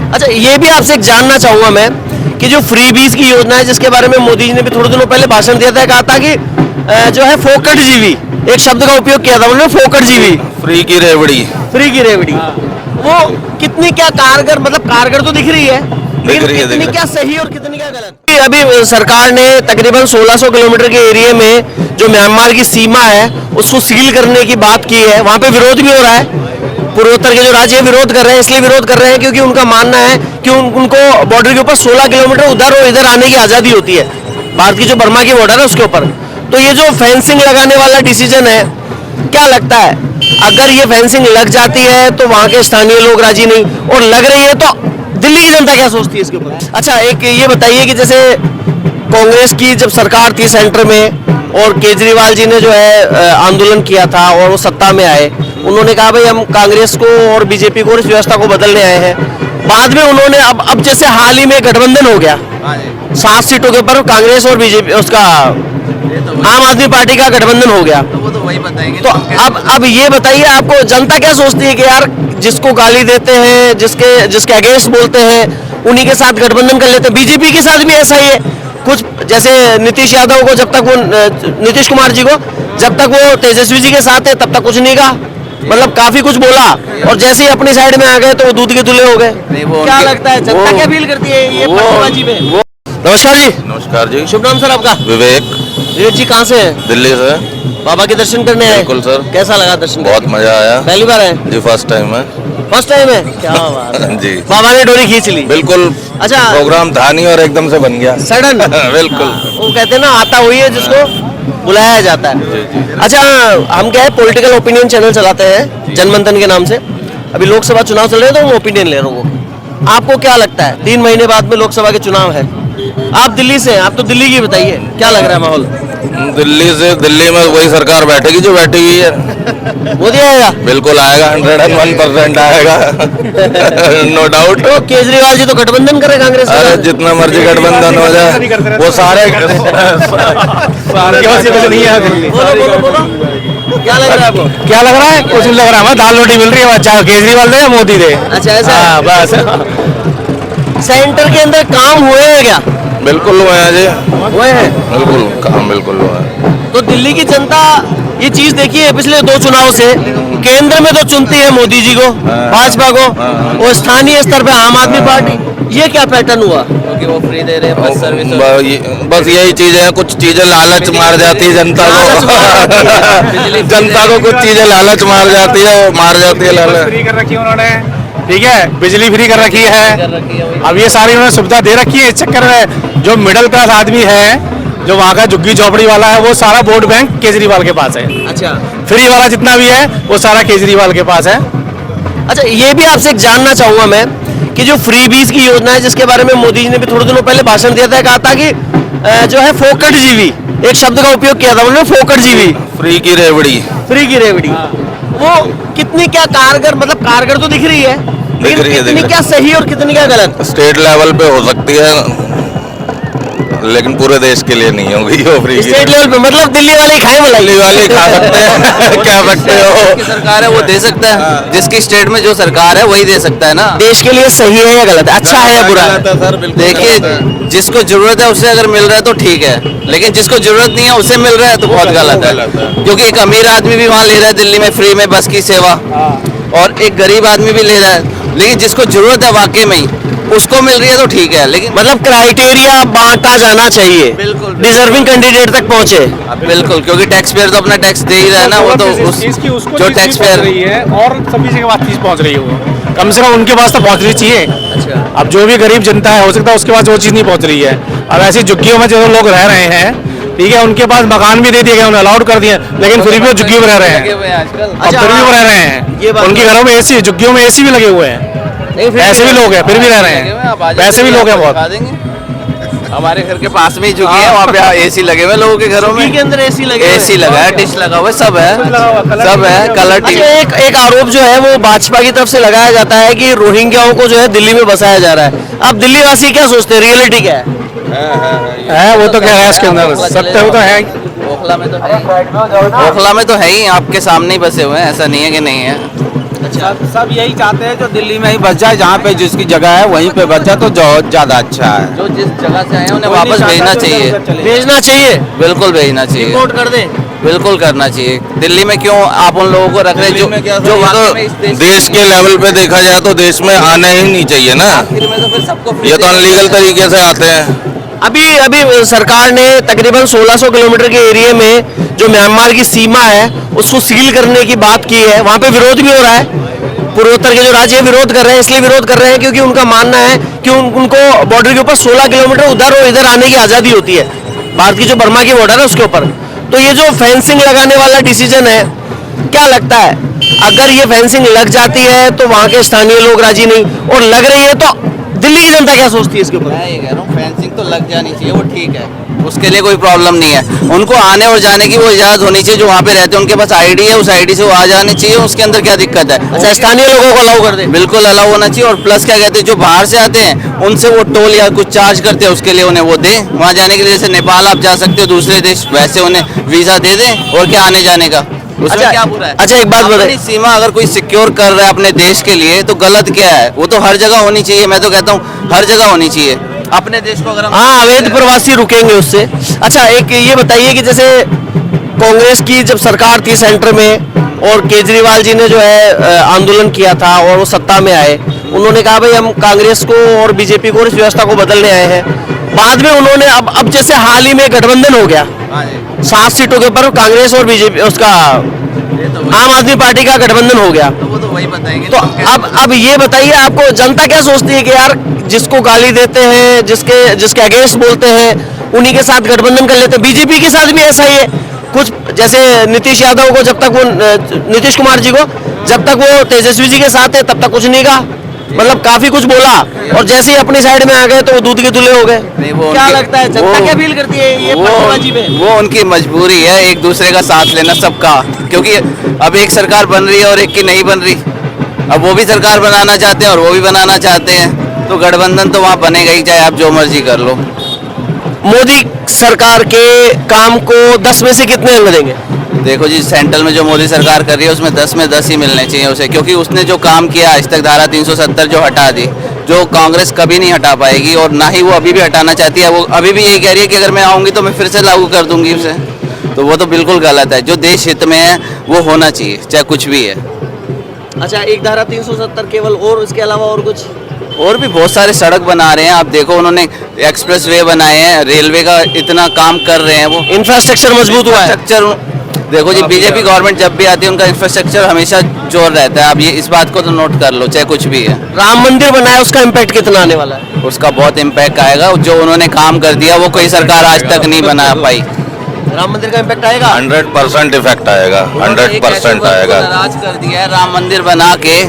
अच्छा, ये भी आपसे एक जानना चाहूंगा मैं कि जो फ्री बीज की योजना है, जिसके बारे में मोदी जी ने भी थोड़े दिनों पहले भाषण दिया था, कहा था कि जो है फोकट जीवी, एक शब्द का उपयोग किया था उन्होंने, फोकट जीवी, फ्री की रेवड़ी। फ्री की रेवड़ी। वो कितनी क्या कारगर, मतलब कारगर तो दिख रही है, लेकिन कितनी क्या सही और कितनी क्या गलत। अभी सरकार ने तकरीबन 1600 किलोमीटर के एरिया में जो म्यांमार की सीमा है उसको सील करने की बात की है। वहां पे विरोध भी हो रहा है, पूर्वोत्तर के जो राज्य विरोध कर रहे हैं, इसलिए विरोध कर रहे हैं क्योंकि उनका मानना है कि उनको बॉर्डर के ऊपर 16 किलोमीटर उधर और इधर आने की आज़ादी होती है, भारत की जो बर्मा की बॉर्डर है उसके ऊपर। तो ये जो फेंसिंग लगाने वाला डिसीजन है, क्या लगता है अगर ये फेंसिंग लग जाती है तो वहां के स्थानीय लोग राजी नहीं, और लग रही है तो दिल्ली की जनता क्या सोचती है इसके ऊपर? अच्छा, एक ये बताइए कि जैसे कांग्रेस की जब सरकार थी सेंटर में और केजरीवाल जी ने जो है आंदोलन किया था और वो सत्ता में आए, उन्होंने कहा भाई हम कांग्रेस को और बीजेपी को और इस व्यवस्था को बदलने आए हैं। बाद में उन्होंने अब जैसे हाल ही में गठबंधन हो गया 7 सीटों के ऊपर, कांग्रेस और बीजेपी, उसका आम आदमी पार्टी का गठबंधन हो गया। तो वो तो वही बताएंगे। तो अब ये बताइए, आपको जनता क्या सोचती है कि यार जिसको गाली देते हैं, जिसके अगेंस्ट बोलते हैं, उन्हीं के साथ गठबंधन कर लेते हैं। बीजेपी के साथ भी ऐसा ही है कुछ, जैसे नीतीश यादव को जब तक वो, नीतीश कुमार जी को जब तक वो तेजस्वी जी के साथ है तब तक कुछ नहीं कहा, मतलब काफी कुछ बोला, और जैसे ही अपनी साइड में आ गए तो वो दूध के दूल्हे हो गए। क्या लगता है जनता क्या फील करती है ये पक्षपाती पे? नमस्कार जी। नमस्कार जी। शुभ नाम सर आपका? विवेक। विवेक जी कहाँ से हैं? दिल्ली से। बाबा के दर्शन करने आए? बिल्कुल सर। कैसा लगा दर्शन? बहुत मजा आया। पहली बार है जी? फर्स्ट टाइम है। फर्स्ट टाइम है? क्या बात है। जी। बाबा ने डोरी खींच ली? बिल्कुल। अच्छा, प्रोग्राम था नहीं और एकदम से बन गया सडन। बिल्कुल। वो कहते हैं ना, आता हुई है जिसको बुलाया जाता है। अच्छा, हम क्या है पॉलिटिकल ओपिनियन चैनल चलाते हैं जनमंथन के नाम से। अभी लोकसभा चुनाव चल रहे हैं तो हम ओपिनियन ले रहे हो। आपको क्या लगता है 3 महीने बाद में लोकसभा के चुनाव है, आप दिल्ली से हैं, आप तो दिल्ली की बताइए क्या लग रहा है माहौल? दिल्ली में वही सरकार बैठेगी जो बैठी हुई है। मोदी आएगा? बिल्कुल आएगा, 101% आएगा नो डाउट। तो केजरीवाल जी तो गठबंधन करे कांग्रेस? अरे जितना मर्जी गठबंधन हो जाए, वो सारे बोलो क्या लग रहा है आपको? क्या लग रहा है? कुछ नहीं लग रहा है, दाल रोटी मिल रही है, चाहे केजरीवाल दे या मोदी दे। अच्छा, ऐसा? हाँ बस। सेंटर के अंदर काम हुए हैं क्या? बिल्कुल हुए हैं जी, हुए हैं बिल्कुल काम बिल्कुल हुआ है। तो दिल्ली की जनता ये चीज देखी है पिछले 2 चुनाव से, केंद्र में तो चुनती है मोदी जी को, भाजपा को, और स्थानीय स्तर पे आम आदमी पार्टी। ये क्या पैटर्न हुआ? क्योंकि वो फ्री दे रहे हैं बस सर्विस। बस यही चीजें हैं, कुछ चीजें लालच मार जाती है जनता को जनता को कुछ चीजें लालच मार जाती है लालच। फ्री कर रखी है उन्होंने, ठीक है, बिजली फ्री कर रखी है। अब ये सारी उन्होंने सुविधा दे रखी है। इस चक्कर में जो मिडिल क्लास आदमी है, जो वहाँ का झुग्गी झोपड़ी वाला है, वो सारा वोट बैंक केजरीवाल के पास है। अच्छा, फ्री वाला जितना भी है वो सारा केजरीवाल के पास है। अच्छा, ये भी आपसे एक जानना चाहूंगा मैं कि जो फ्री बीज की योजना है, जिसके बारे में मोदी जी ने भी थोड़े दिनों पहले भाषण दिया था, कहा था कि जो है फोकट जीवी, एक शब्द का उपयोग किया था उन्होंने, फोकट जीवी, फ्री की रेवड़ी। फ्री की रेवड़ी। वो कितनी क्या कारगर, मतलब कारगर तो दिख रही है, लेकिन कितनी क्या सही और कितनी क्या गलत? स्टेट लेवल पे हो सकती है, लेकिन पूरे देश के लिए नहीं होगी वो फ्री। स्टेट लेवल पे मतलब दिल्ली वाले ही खाए मलाई? दिल्ली वाले खा सकते हैं क्या सकते हो? जिसकी सरकार है वो दे सकता है, जिसकी स्टेट में जो सरकार है वही दे सकता है ना। देश के लिए सही है या गलत है, अच्छा है या बुरा है? देखिए, जिसको जरूरत है उसे अगर मिल रहा है तो ठीक है, लेकिन जिसको जरूरत नहीं है उसे मिल रहा है तो बहुत गलत है। क्योंकि एक अमीर आदमी भी वहाँ ले रहा है दिल्ली में फ्री में बस की सेवा, और एक गरीब आदमी भी ले रहा है, लेकिन जिसको जरूरत है वाकई में ही उसको मिल रही है तो ठीक है। लेकिन मतलब क्राइटेरिया बांटा जाना चाहिए, बिल्कुल डिजर्विंग कैंडिडेट तक पहुंचे। बिल्कुल, क्योंकि टैक्स पेयर तो अपना टैक्स दे ही रहा है ना, वो तो जो टैक्स पेयर रही है और सभी जगह बात चीज पहुंच रही है, वो कम से कम उनके पास तो पहुंचनी चाहिए। अच्छा, अब जो भी गरीब जनता है, हो सकता है उसके पास वो चीज नहीं पहुंच रही है। अब ऐसी झुग्गियों में जो लोग रह रहे हैं, ठीक है, उनके पास मकान भी दे दिए गए, उन्हें अलाउड कर दिए, लेकिन फिर भी वो झुग्गियों में रह रहे हैं। अब फिर भी वो रह रहे हैं, उनके घरों में एसी, झुग्गियों में एसी भी लगे हुए हैं, ऐसे भी लोग हैं, फिर भी रह रहे हैं, वैसे भी लोग हैं बहुत। हमारे घर के पास में ही झुकी है, वहाँ पे एसी लगे हुए लोगों के घरों में, के अंदर एसी लगे, एसी लगा है, डिश लगा हुआ है, सब है कलर टीवी। एक आरोप जो है वो भाजपा की तरफ से लगाया जाता है कि रोहिंग्याओं को जो है दिल्ली में बसाया जा रहा है। अब दिल्ली वासी क्या सोचते हैं, रियलिटी क्या है? वो तो क्या है, इसके अंदर सत्य वो तो है। ओखला में तो है ही, आपके सामने ही बसे हुए हैं, ऐसा नहीं है कि नहीं है। अच्छा सब यही चाहते हैं जो दिल्ली में ही बस जाए, जहाँ पे जिसकी जगह है वहीं पे बस जाए तो बहुत ज्यादा अच्छा है। जो जिस जगह से आए हैं उन्हें वापस भेजना चाहिए, भेजना चाहिए, बिल्कुल भेजना चाहिए, रिपोर्ट कर दें। बिल्कुल करना चाहिए। दिल्ली में क्यों आप उन लोगों को रख रहे हैं जो वाकई में इस देश देश के लेवल पे देखा जाए तो देश में आना ही नहीं चाहिए ना, आखिर में तो फिर सबको free ये तो देना अनलीगल चाहिए। तरीके से आते हैं। अभी अभी सरकार ने तकरीबन 1600 किलोमीटर के एरिया में जो म्यांमार की सीमा है उसको सील करने की बात की है। वहाँ पे विरोध भी हो रहा है, पूर्वोत्तर के जो राज्य विरोध कर रहे हैं। इसलिए विरोध कर रहे हैं क्योंकि उनका मानना है कि उनको बॉर्डर के ऊपर 16 किलोमीटर उधर और इधर आने की आज़ादी होती है, भारत की जो बर्मा की बॉर्डर है उसके ऊपर। तो ये जो फेंसिंग लगाने वाला डिसीजन है, क्या लगता है अगर ये फेंसिंग लग जाती है तो वहाँ के स्थानीय लोग राजी नहीं, और लग रही है तो दिल्ली की जनता क्या सोचती है इसके ऊपर? मैं ये कह रहा हूँ फेंसिंग तो लग जानी चाहिए, वो ठीक है, उसके लिए कोई प्रॉब्लम नहीं है। उनको आने और जाने की वो इजाज़त होनी चाहिए, जो वहाँ पे रहते हैं उनके पास आईडी है, उस आईडी से वो आ जाने चाहिए, उसके अंदर क्या दिक्कत है। अच्छा, स्थानीय लोगों को अलाउ कर दें? बिल्कुल अलाउ होना चाहिए। और प्लस क्या कहते हैं, जो बाहर से आते हैं उनसे वो टोल या कुछ चार्ज करते हैं, उसके लिए उन्हें वो दे। वहाँ जाने के लिए जैसे नेपाल आप जा सकते हो, दूसरे देश, वैसे उन्हें वीज़ा दे दें। और क्या आने जाने का, उसमें अच्छा, क्या बुरा है? अच्छा एक बात बताइए, अपनी सीमा अगर कोई सिक्योर कर रहा है अपने देश के लिए तो गलत क्या है? वो तो हर जगह होनी चाहिए, मैं तो कहता हूँ हर जगह होनी चाहिए। अपने देश को अगर हम हाँ अवैध प्रवासी रुकेंगे उससे। अच्छा एक ये बताइए कि जैसे कांग्रेस की जब सरकार थी सेंटर में और केजरीवाल जी ने जो है आंदोलन किया था और वो सत्ता में आए, उन्होंने कहा भाई हम कांग्रेस को और बीजेपी को और इस व्यवस्था को बदलने आए हैं। बाद में उन्होंने अब जैसे हाल ही में गठबंधन हो गया 7 सीटों के ऊपर, कांग्रेस और बीजेपी उसका आम आदमी पार्टी का गठबंधन हो गया। तो वो तो वही बताएंगे। तो अब ये बताइए आपको जनता क्या सोचती है कि यार जिसको गाली देते हैं, जिसके अगेंस्ट बोलते हैं, उन्हीं के साथ गठबंधन कर लेते हैं। बीजेपी के साथ भी ऐसा ही है कुछ, जैसे नीतीश यादव को जब तक वो नीतीश कुमार जी को जब तक वो तेजस्वी जी के साथ है तब तक कुछ नहीं कहा, मतलब काफी कुछ बोला, और जैसे ही अपनी साइड में आ गए तो वो दूध के दूल्हे हो गए। नहीं, वो क्या उनके- लगता है जनता क्या फील करती है ये पट्टेबाजी पे? वो उनकी मजबूरी है एक दूसरे का साथ लेना सबका, क्योंकि अब एक सरकार बन रही है और एक की नहीं बन रही। अब वो भी सरकार बनाना चाहते हैं और वो भी बनाना चाहते हैं, तो गठबंधन तो वहाँ बनेगा ही, चाहे आप जो मर्जी कर लो। मोदी सरकार के काम को 10 में से कितने अंक देंगे? देखो जी, सेंट्रल में जो मोदी सरकार कर रही है उसमें 10 में 10 ही मिलने चाहिए उसे, क्योंकि उसने जो काम किया आज तक, धारा 370 जो हटा दी, जो कांग्रेस कभी नहीं हटा पाएगी और ना ही वो अभी भी हटाना चाहती है। वो अभी भी यही कह रही है कि अगर मैं आऊँगी तो मैं फिर से लागू कर दूंगी उसे, तो वो तो बिल्कुल गलत है। जो देश हित में है वो होना चाहिए, चाहे कुछ भी है। अच्छा एक धारा 370 केवल, और इसके अलावा और कुछ? और भी बहुत सारे सड़क बना रहे हैं, आप देखो उन्होंने एक्सप्रेस वे बनाए हैं, रेलवे का इतना काम कर रहे हैं, वो इंफ्रास्ट्रक्चर मजबूत हुआ है। इंफ्रास्ट्रक्चर देखो जी, बीजेपी गवर्नमेंट जब भी आती है उनका इंफ्रास्ट्रक्चर हमेशा जोर रहता है। आप ये इस बात को तो नोट कर लो, चाहे कुछ भी है। राम मंदिर बनाया, उसका इम्पैक्ट कितना आने वाला है? उसका बहुत इम्पैक्ट आएगा, जो उन्होंने काम कर दिया वो कोई सरकार आज तक नहीं बना पाई। राम मंदिर का इम्पैक्ट आएगा? 100% इफेक्ट आएगा, उन्होंने एक ऐसे 100% वर्ग को आएगा। नाराज कर दिया है राम मंदिर बना के,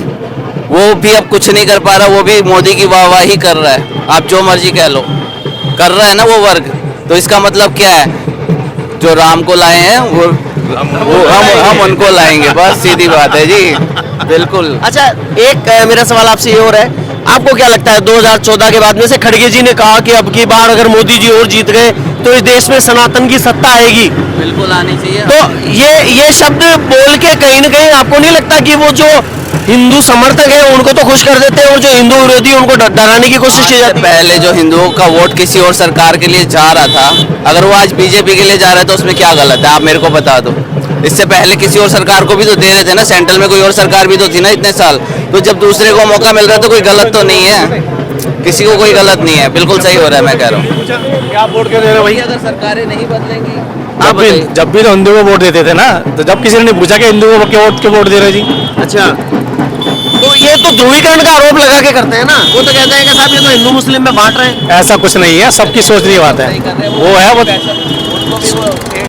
वो भी अब कुछ नहीं कर पा रहा, वो भी मोदी की वाहवाही कर रहा है। आप जो मर्जी कह लो, कर रहा है ना वो वर्ग, तो इसका मतलब क्या है? जो राम को लाए हैं वो हम उनको लाएंगे, बस सीधी बात है जी, बिल्कुल। अच्छा एक मेरा सवाल आपसे ये और है, आपको क्या लगता है 2014 के बाद में से खड़गे जी ने कहा कि अब की बार अगर मोदी जी और जीत गए तो इस देश में सनातन की सत्ता आएगी, बिल्कुल आनी चाहिए। तो ये शब्द बोल के कहीं ना कहीं आपको नहीं लगता कि वो जो हिंदू समर्थक है उनको तो खुश कर देते हैं और जो हिंदू विरोधी उनको डराने की कोशिश की जाती है? पहले जो हिंदुओं का वोट किसी और सरकार के लिए जा रहा था, अगर वो आज बीजेपी के लिए जा रहा है तो उसमें क्या गलत है? आप मेरे को बता दो। इससे पहले किसी और सरकार को भी तो दे रहे थे ना, सेंट्रल में कोई और सरकार भी तो थी ना इतने साल। तो जब दूसरे को मौका मिल रहा है तो कोई गलत तो नहीं है, किसी को कोई गलत नहीं है, बिल्कुल सही हो रहा है। मैं कह रहा हूँ क्या वोट क्यों दे रहे हो भाई? अगर सरकारें नहीं बदलेंगी जब भी तो हिंदू को वोट देते थे ना, तो जब किसी ने नहीं पूछा कि हिंदू को क्यों वोट दे रहे जी। अच्छा तो ये तो ध्रुवीकरण का आरोप लगा के करते हैं ना, वो तो कहते हैं कि साहब ये तो हिंदू मुस्लिम में बांट रहे हैं। ऐसा कुछ नहीं है, सबकी सोच की बात है, वो है वो